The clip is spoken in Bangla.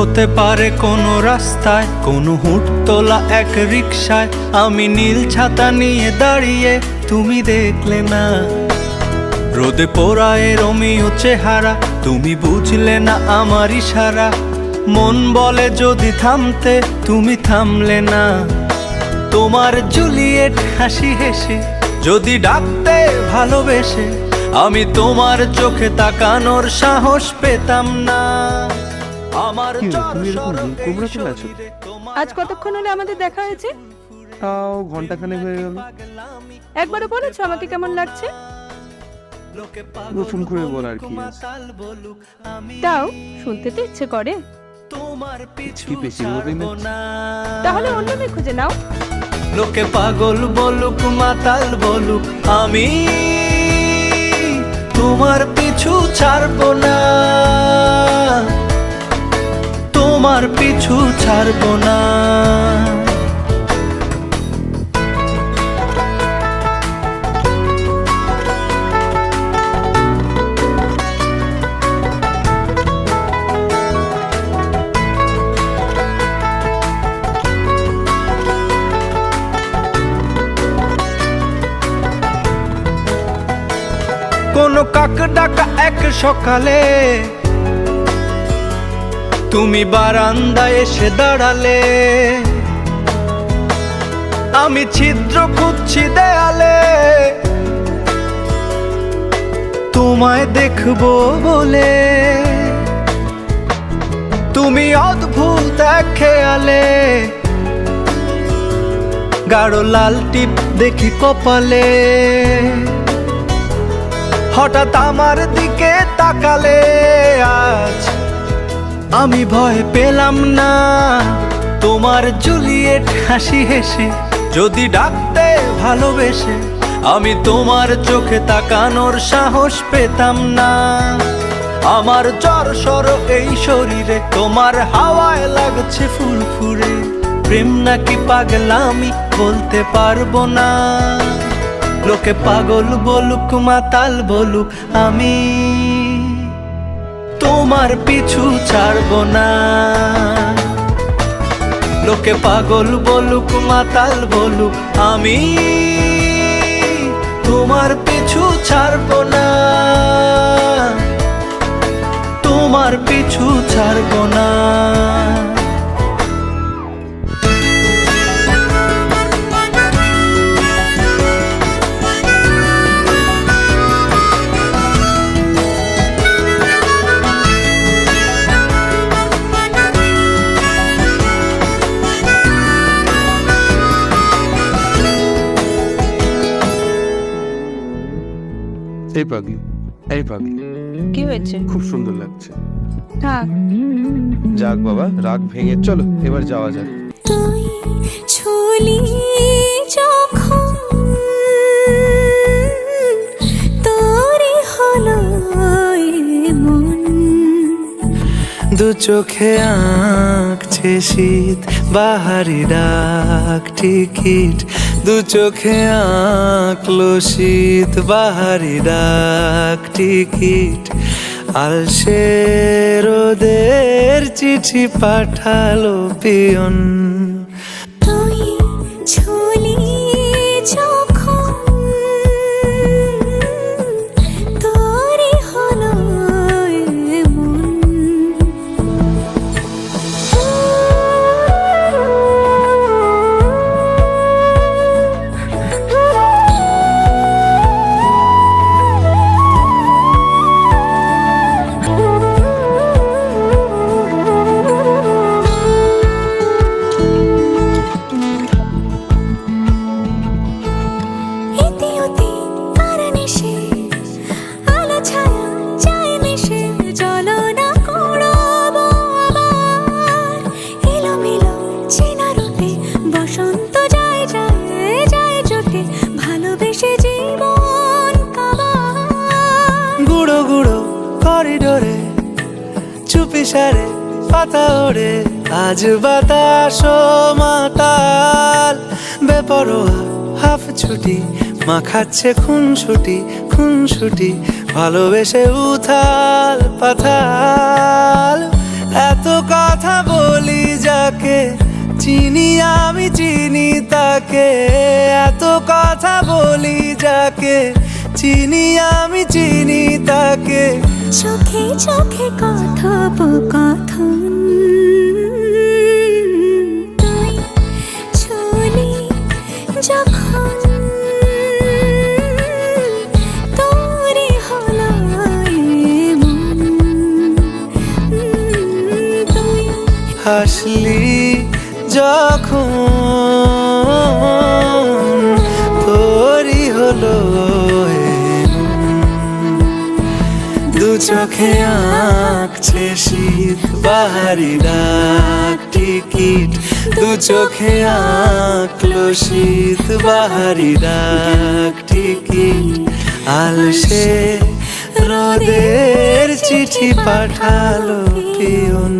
হতে পারে কোনো রাস্তায়, কোনো হুট তোলা এক রিকশায় আমি নীল ছাতা নিয়ে দাঁড়িয়ে, তুমি দেখলে না। রোদে পোড়ায় রোমিও চেহারা, তুমি বুঝলে না আমার ইশারা। মন বলে যদি থামতে, তুমি থামলে না। তোমার জুলিয়েট হাসি হেসে যদি ডাকতে ভালোবেসে, আমি তোমার চোখে তাকানোর সাহস পেতাম না। আমার আজ কতক্ষণ হলে আমাদের দেখা হয়েছে? তাও ঘন্টাখানেক হয়ে গেল। একবারও বলেছো আমাকে কেমন লাগছে? নতুন করে বলার কি আছে? তাও শুনতে তো ইচ্ছে করে। কি বেশি বলেই না? তাহলে অন্য মেয়ে খুঁজে নাও। লোকে পাগল বলুক মাতাল বলুক, আমি তোমার পিছু ছাড়বো না, তোমার পিছু ছাড়বো না। কোনো কাক ডাকা এক সকালে তুমি বারান্দায় এসে দাঁড়ালে, আমি ছিদ্র খুঁজছি দেয়ালে তোমায় দেখবো বলে। তুমি অদ্ভুত এক খেয়ালে, গাঢ় লাল টিপ দেখি কপালে। হঠাৎ আমার দিকে তাকালে, আজ আমি ভয় পেলাম না। তোমার জুলিয়েট হাসি হেসে যদি ডাকতে ভালোবেসে, আমি তোমার চোখে তাকানোর সাহস পেতাম না। আমার জ্বর এই শরীরে, তোমার হাওয়ায় লাগছে ফুরফুরে। প্রেম নাকি পাগলামি বলতে পারবো না। লোকে পাগল বলুক মাতাল বলুক, আমি তোমার পিছু ছাড়বো না। লোকে পাগল বলুক মাতাল বলুক, আমি তোমার পিছু ছাড়বো না, তোমার পিছু ছাড়বো না। এই পাগলি, এই পাগলি, কি হয়েছে? খুব সুন্দর লাগছে। থাক। যাক বাবা, রাগ ভেঙে চলো এবার যাওয়া যাক। তুই ছুলি যখন তোরে হলো মন, দু চোখে আঁকছে শীত বাহারি ডাক টিকিট, দু চোখে আঁকলো শীত বাহারি ডাক টিকিট। আলসে রোদের চিঠি পাঠালো পিয়ন। তুই ছুলি যখন তোরে হলো মন। করিডোরে চুপি সারে পাতা ওড়ে, আজ বাতাস মাতাল বেপরোয়া হাফ ছুটি, মাখাচ্ছে খুনসুটি খুনসুটি, ভালোবেসে উথাল পাথাল। এত কথা চিনি আমি চিনি তাকে, এত কথা বলি যাকে, চিনি আমি চিনি তাকে। চোখে চোখে কথোপকথন, তুই চলি যখন তোরই হলো এমন। তুই হাসলি যখন তোরই হলো দু চোখে আঁকছে শীত বাহারি ডাক টিকিট, দু চোখে আঁকলো শীত বাহারি ডাক টিকিট। আলসে রোদের চিঠি পাঠালো পিয়ন।